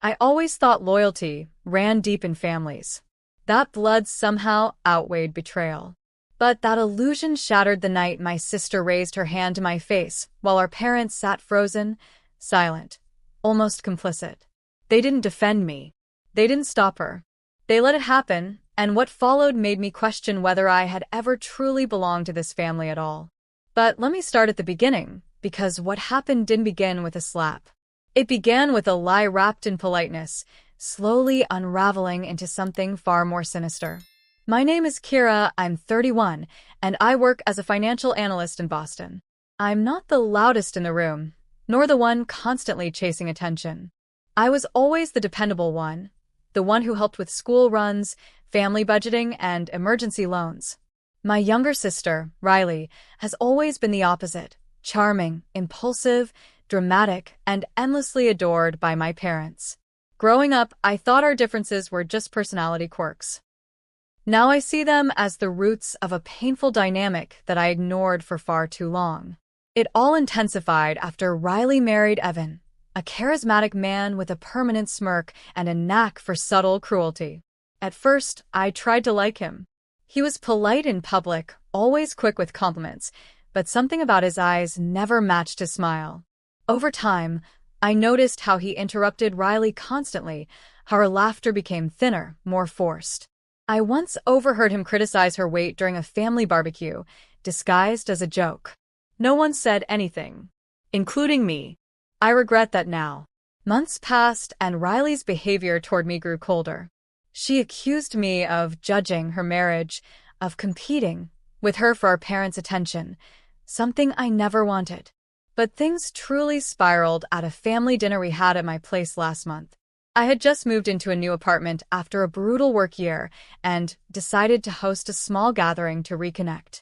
I always thought loyalty ran deep in families. That blood somehow outweighed betrayal. But that illusion shattered the night my sister raised her hand to my face while our parents sat frozen, silent, almost complicit. They didn't defend me. They didn't stop her. They let it happen, and what followed made me question whether I had ever truly belonged to this family at all. But let me start at the beginning, because what happened didn't begin with a slap. It began with a lie wrapped in politeness, slowly unraveling into something far more sinister. My name is Kira, I'm 31, and I work as a financial analyst in Boston. I'm not the loudest in the room, nor the one constantly chasing attention. I was always the dependable one, the one who helped with school runs, family budgeting, and emergency loans. My younger sister, Riley, has always been the opposite, charming, impulsive, dramatic, and endlessly adored by my parents. Growing up, I thought our differences were just personality quirks. Now I see them as the roots of a painful dynamic that I ignored for far too long. It all intensified after Riley married Evan, a charismatic man with a permanent smirk and a knack for subtle cruelty. At first, I tried to like him. He was polite in public, always quick with compliments, but something about his eyes never matched his smile. Over time, I noticed how he interrupted Riley constantly, how her laughter became thinner, more forced. I once overheard him criticize her weight during a family barbecue, disguised as a joke. No one said anything, including me. I regret that now. Months passed and Riley's behavior toward me grew colder. She accused me of judging her marriage, of competing with her for our parents' attention, something I never wanted. But things truly spiraled at a family dinner we had at my place last month. I had just moved into a new apartment after a brutal work year and decided to host a small gathering to reconnect.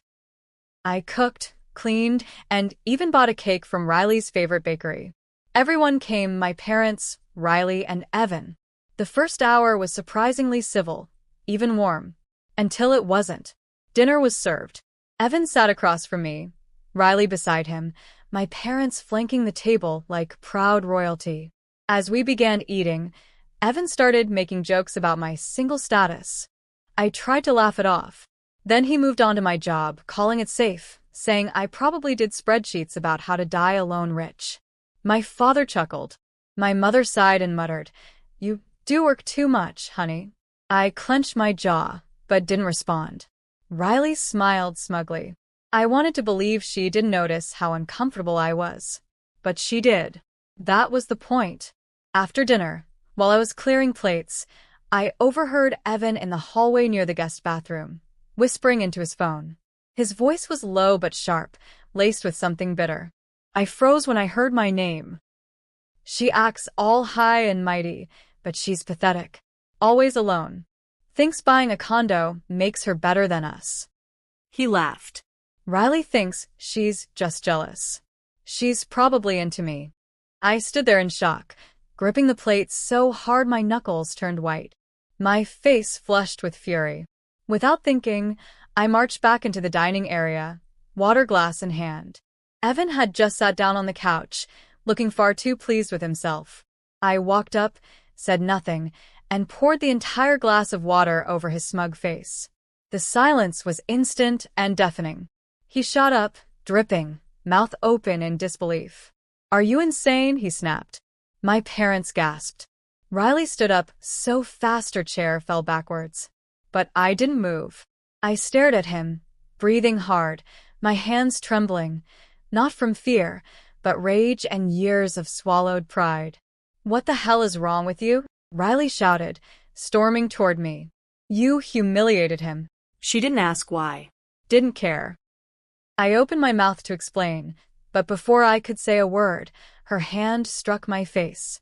I cooked, cleaned, and even bought a cake from Riley's favorite bakery. Everyone came, my parents, Riley, and Evan. The first hour was surprisingly civil, even warm. Until it wasn't. Dinner was served. Evan sat across from me, Riley beside him, my parents flanking the table like proud royalty. As we began eating, Evan started making jokes about my single status. I tried to laugh it off. Then he moved on to my job, calling it safe, saying I probably did spreadsheets about how to die alone rich. My father chuckled. My mother sighed and muttered, "You do work too much, honey." I clenched my jaw, but didn't respond. Riley smiled smugly. I wanted to believe she didn't notice how uncomfortable I was. But she did. That was the point. After dinner, while I was clearing plates, I overheard Evan in the hallway near the guest bathroom, whispering into his phone. His voice was low but sharp, laced with something bitter. I froze when I heard my name. She acts all high and mighty, but she's pathetic. Always alone. Thinks buying a condo makes her better than us. He laughed. Riley thinks she's just jealous. She's probably into me. I stood there in shock, gripping the plate so hard my knuckles turned white. My face flushed with fury. Without thinking, I marched back into the dining area, water glass in hand. Evan had just sat down on the couch, looking far too pleased with himself. I walked up, said nothing, and poured the entire glass of water over his smug face. The silence was instant and deafening. He shot up, dripping, mouth open in disbelief. "Are you insane?" he snapped. My parents gasped. Riley stood up so fast her chair fell backwards. But I didn't move. I stared at him, breathing hard, my hands trembling, not from fear, but rage and years of swallowed pride. "What the hell is wrong with you?" Riley shouted, storming toward me. "You humiliated him." She didn't ask why. Didn't care. I opened my mouth to explain, but before I could say a word, her hand struck my face.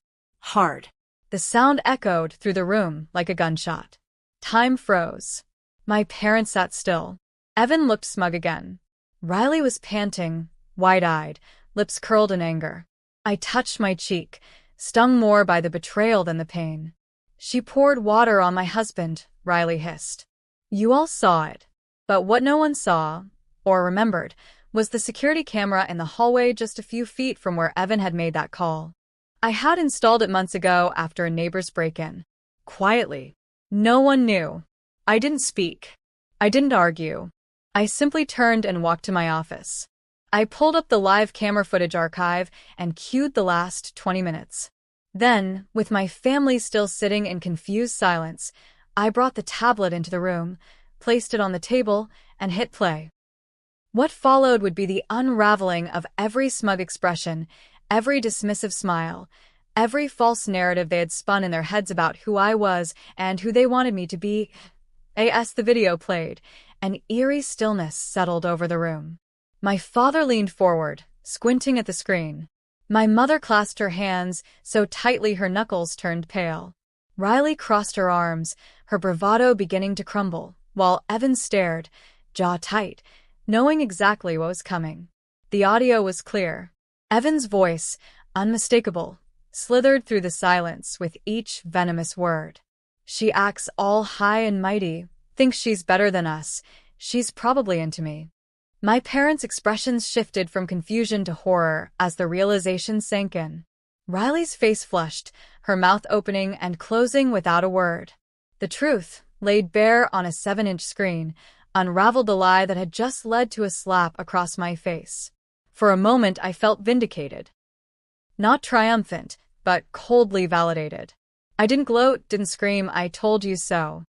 Hard. The sound echoed through the room like a gunshot. Time froze. My parents sat still. Evan looked smug again. Riley was panting, wide-eyed, lips curled in anger. I touched my cheek, stung more by the betrayal than the pain. "She poured water on my husband," Riley hissed. You all saw it. But what no one saw, or remembered, was the security camera in the hallway just a few feet from where Evan had made that call. I had installed it months ago after a neighbor's break-in. Quietly. No one knew. I didn't speak. I didn't argue. I simply turned and walked to my office. I pulled up the live camera footage archive and cued the last 20 minutes. Then, with my family still sitting in confused silence, I brought the tablet into the room, placed it on the table, and hit play. What followed would be the unraveling of every smug expression, every dismissive smile, every false narrative they had spun in their heads about who I was and who they wanted me to be. As the video played, an eerie stillness settled over the room. My father leaned forward, squinting at the screen. My mother clasped her hands so tightly her knuckles turned pale. Riley crossed her arms, her bravado beginning to crumble, while Evan stared, jaw tight, knowing exactly what was coming. The audio was clear. Evan's voice, unmistakable, slithered through the silence with each venomous word. She acts all high and mighty, thinks she's better than us. She's probably into me. My parents' expressions shifted from confusion to horror as the realization sank in. Riley's face flushed, her mouth opening and closing without a word. The truth, laid bare on a 7-inch screen, unraveled the lie that had just led to a slap across my face. For a moment I felt vindicated. Not triumphant, but coldly validated. I didn't gloat, didn't scream, I told you so.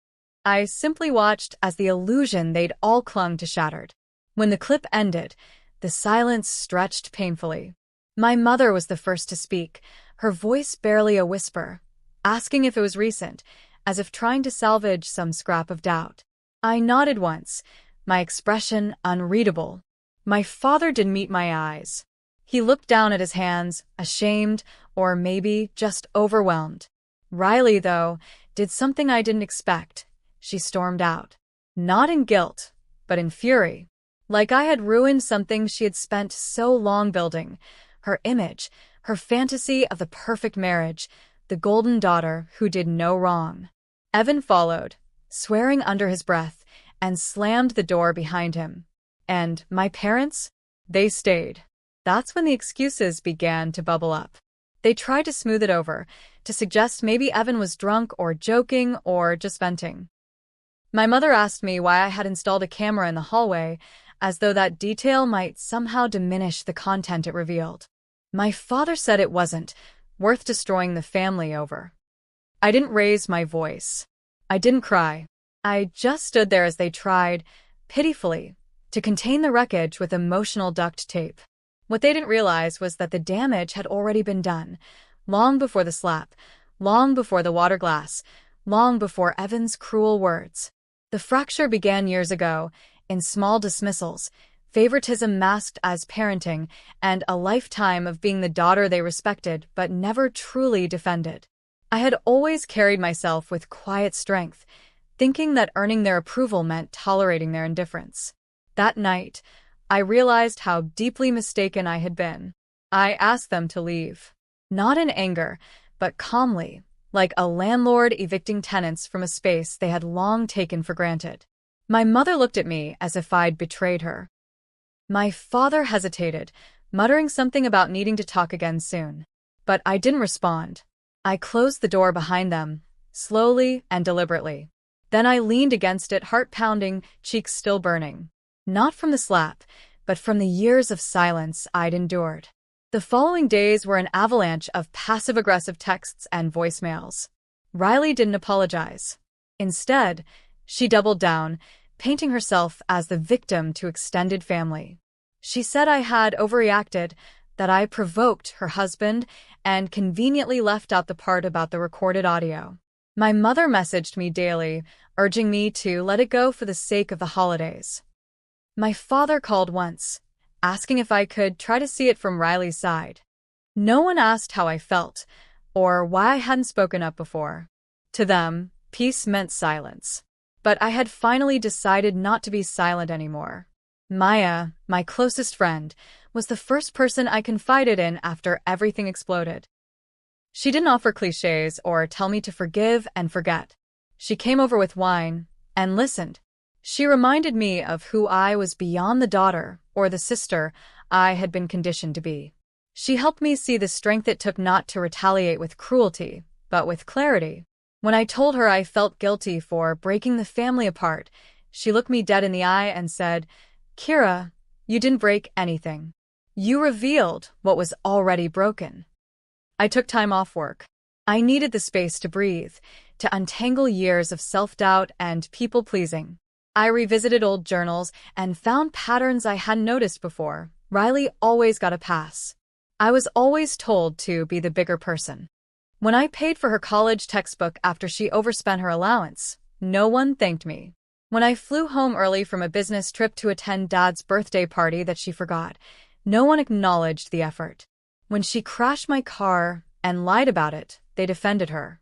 I simply watched as the illusion they'd all clung to shattered. When the clip ended, the silence stretched painfully. My mother was the first to speak, her voice barely a whisper, asking if it was recent, as if trying to salvage some scrap of doubt. I nodded once, my expression unreadable. My father didn't meet my eyes. He looked down at his hands, ashamed, or maybe just overwhelmed. Riley, though, did something I didn't expect. She stormed out. Not in guilt, but in fury. Like I had ruined something she had spent so long building. Her image, her fantasy of the perfect marriage, the golden daughter who did no wrong. Evan followed, swearing under his breath, and slammed the door behind him. And my parents? They stayed. That's when the excuses began to bubble up. They tried to smooth it over, to suggest maybe Evan was drunk or joking or just venting. My mother asked me why I had installed a camera in the hallway, as though that detail might somehow diminish the content it revealed. My father said it wasn't worth destroying the family over. I didn't raise my voice. I didn't cry. I just stood there as they tried, pitifully, to contain the wreckage with emotional duct tape. What they didn't realize was that the damage had already been done, long before the slap, long before the water glass, long before Evan's cruel words. The fracture began years ago, in small dismissals, favoritism masked as parenting, and a lifetime of being the daughter they respected but never truly defended. I had always carried myself with quiet strength, thinking that earning their approval meant tolerating their indifference. That night, I realized how deeply mistaken I had been. I asked them to leave. Not in anger, but calmly, like a landlord evicting tenants from a space they had long taken for granted. My mother looked at me as if I'd betrayed her. My father hesitated, muttering something about needing to talk again soon. But I didn't respond. I closed the door behind them, slowly and deliberately. Then I leaned against it, heart pounding, cheeks still burning. Not from the slap, but from the years of silence I'd endured. The following days were an avalanche of passive-aggressive texts and voicemails. Riley didn't apologize. Instead, she doubled down, painting herself as the victim to extended family. She said I had overreacted, that I provoked her husband, and conveniently left out the part about the recorded audio. My mother messaged me daily, urging me to let it go for the sake of the holidays. My father called once, asking if I could try to see it from Riley's side. No one asked how I felt, or why I hadn't spoken up before. To them, peace meant silence. But I had finally decided not to be silent anymore. Maya, my closest friend, was the first person I confided in after everything exploded. She didn't offer cliches or tell me to forgive and forget. She came over with wine and listened. She reminded me of who I was beyond the daughter or the sister I had been conditioned to be. She helped me see the strength it took not to retaliate with cruelty, but with clarity. When I told her I felt guilty for breaking the family apart, she looked me dead in the eye and said, "Kira, you didn't break anything. You revealed what was already broken." I took time off work. I needed the space to breathe, to untangle years of self-doubt and people-pleasing. I revisited old journals and found patterns I hadn't noticed before. Riley always got a pass. I was always told to be the bigger person. When I paid for her college textbook after she overspent her allowance, no one thanked me. When I flew home early from a business trip to attend Dad's birthday party that she forgot, no one acknowledged the effort. When she crashed my car and lied about it, they defended her.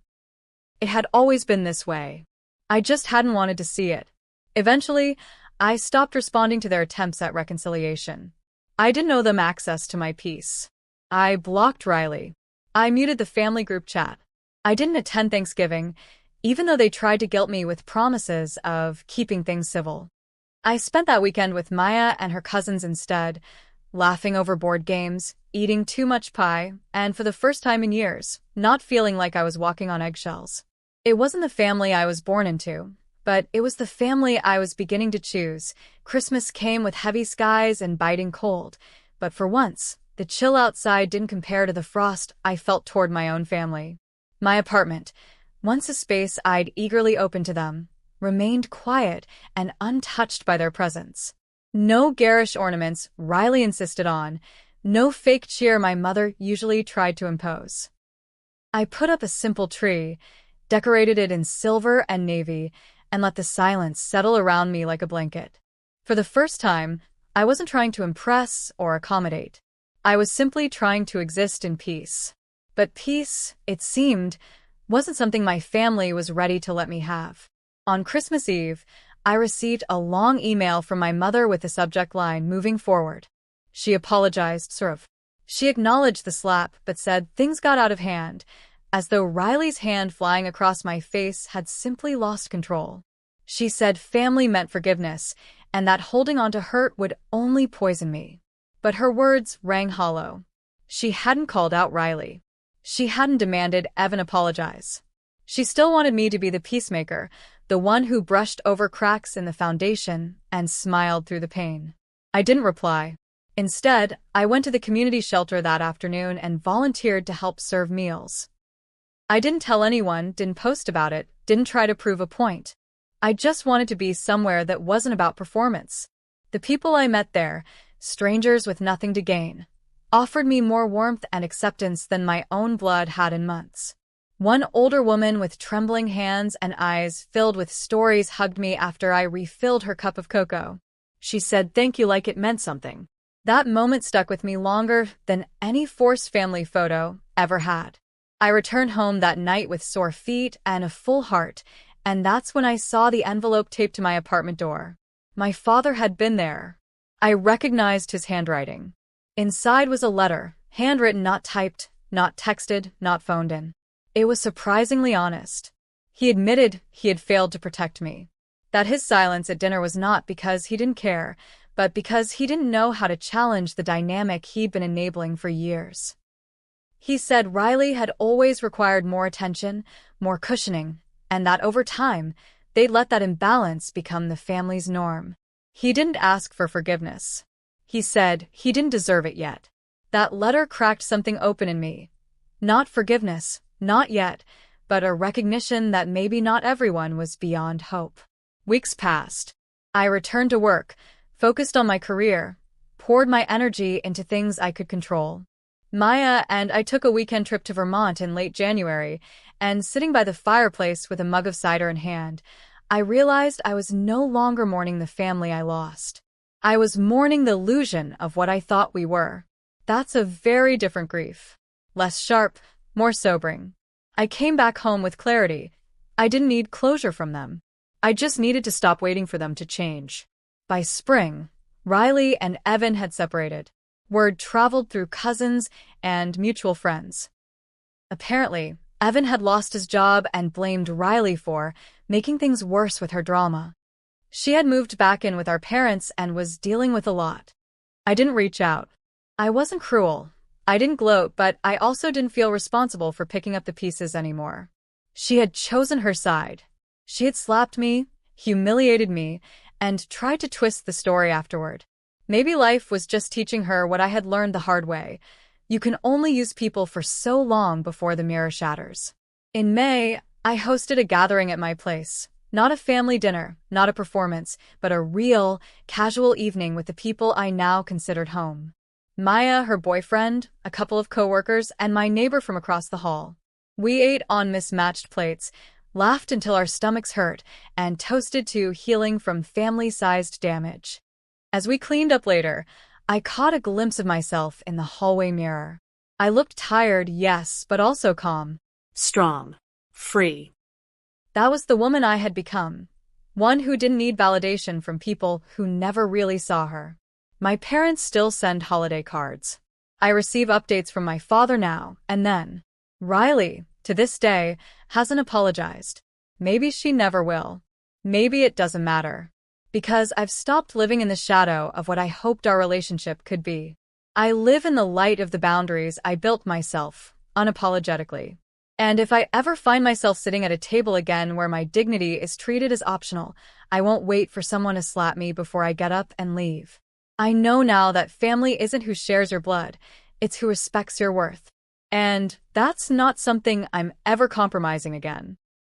It had always been this way. I just hadn't wanted to see it. Eventually, I stopped responding to their attempts at reconciliation. I didn't owe them access to my peace. I blocked Riley. I muted the family group chat. I didn't attend Thanksgiving, even though they tried to guilt me with promises of keeping things civil. I spent that weekend with Maya and her cousins instead, laughing over board games, eating too much pie, and for the first time in years, not feeling like I was walking on eggshells. It wasn't the family I was born into, but it was the family I was beginning to choose. Christmas came with heavy skies and biting cold, but for once, the chill outside didn't compare to the frost I felt toward my own family. My apartment, once a space I'd eagerly opened to them, remained quiet and untouched by their presence. No garish ornaments Riley insisted on, no fake cheer my mother usually tried to impose. I put up a simple tree, decorated it in silver and navy, and let the silence settle around me like a blanket. For the first time, I wasn't trying to impress or accommodate. I was simply trying to exist in peace. But peace, it seemed, wasn't something my family was ready to let me have. On Christmas Eve, I received a long email from my mother with the subject line, "Moving forward." She apologized, sort of. She acknowledged the slap, but said things got out of hand, as though Riley's hand flying across my face had simply lost control. She said family meant forgiveness, and that holding on to hurt would only poison me. But her words rang hollow. She hadn't called out Riley. She hadn't demanded Evan apologize. She still wanted me to be the peacemaker, the one who brushed over cracks in the foundation and smiled through the pain. I didn't reply. Instead, I went to the community shelter that afternoon and volunteered to help serve meals. I didn't tell anyone, didn't post about it, didn't try to prove a point. I just wanted to be somewhere that wasn't about performance. The people I met there, strangers with nothing to gain, offered me more warmth and acceptance than my own blood had in months. One older woman with trembling hands and eyes filled with stories hugged me after I refilled her cup of cocoa. She said thank you like it meant something. That moment stuck with me longer than any forced family photo ever had. I returned home that night with sore feet and a full heart, and that's when I saw the envelope taped to my apartment door. My father had been there. I recognized his handwriting. Inside was a letter, handwritten, not typed, not texted, not phoned in. It was surprisingly honest. He admitted he had failed to protect me. That his silence at dinner was not because he didn't care, but because he didn't know how to challenge the dynamic he'd been enabling for years. He said Riley had always required more attention, more cushioning, and that over time, they'd let that imbalance become the family's norm. He didn't ask for forgiveness. He said he didn't deserve it yet. That letter cracked something open in me. Not forgiveness, not yet, but a recognition that maybe not everyone was beyond hope. Weeks passed. I returned to work, focused on my career, poured my energy into things I could control. Maya and I took a weekend trip to Vermont in late January, and sitting by the fireplace with a mug of cider in hand, I realized I was no longer mourning the family I lost. I was mourning the illusion of what I thought we were. That's a very different grief. Less sharp, more sobering. I came back home with clarity. I didn't need closure from them. I just needed to stop waiting for them to change. By spring, Riley and Evan had separated. Word traveled through cousins and mutual friends. Apparently, Evan had lost his job and blamed Riley for making things worse with her drama. She had moved back in with our parents and was dealing with a lot. I didn't reach out. I wasn't cruel. I didn't gloat, but I also didn't feel responsible for picking up the pieces anymore. She had chosen her side. She had slapped me, humiliated me, and tried to twist the story afterward. Maybe life was just teaching her what I had learned the hard way. You can only use people for so long before the mirror shatters. In May, I hosted a gathering at my place. Not a family dinner, not a performance, but a real, casual evening with the people I now considered home. Maya, her boyfriend, a couple of coworkers, and my neighbor from across the hall. We ate on mismatched plates, laughed until our stomachs hurt, and toasted to healing from family-sized damage. As we cleaned up later, I caught a glimpse of myself in the hallway mirror. I looked tired, yes, but also calm. Strong. Free. That was the woman I had become. One who didn't need validation from people who never really saw her. My parents still send holiday cards. I receive updates from my father now and then. Riley, to this day, hasn't apologized. Maybe she never will. Maybe it doesn't matter. Because I've stopped living in the shadow of what I hoped our relationship could be. I live in the light of the boundaries I built myself, unapologetically. And if I ever find myself sitting at a table again where my dignity is treated as optional, I won't wait for someone to slap me before I get up and leave. I know now that family isn't who shares your blood, it's who respects your worth. And that's not something I'm ever compromising again.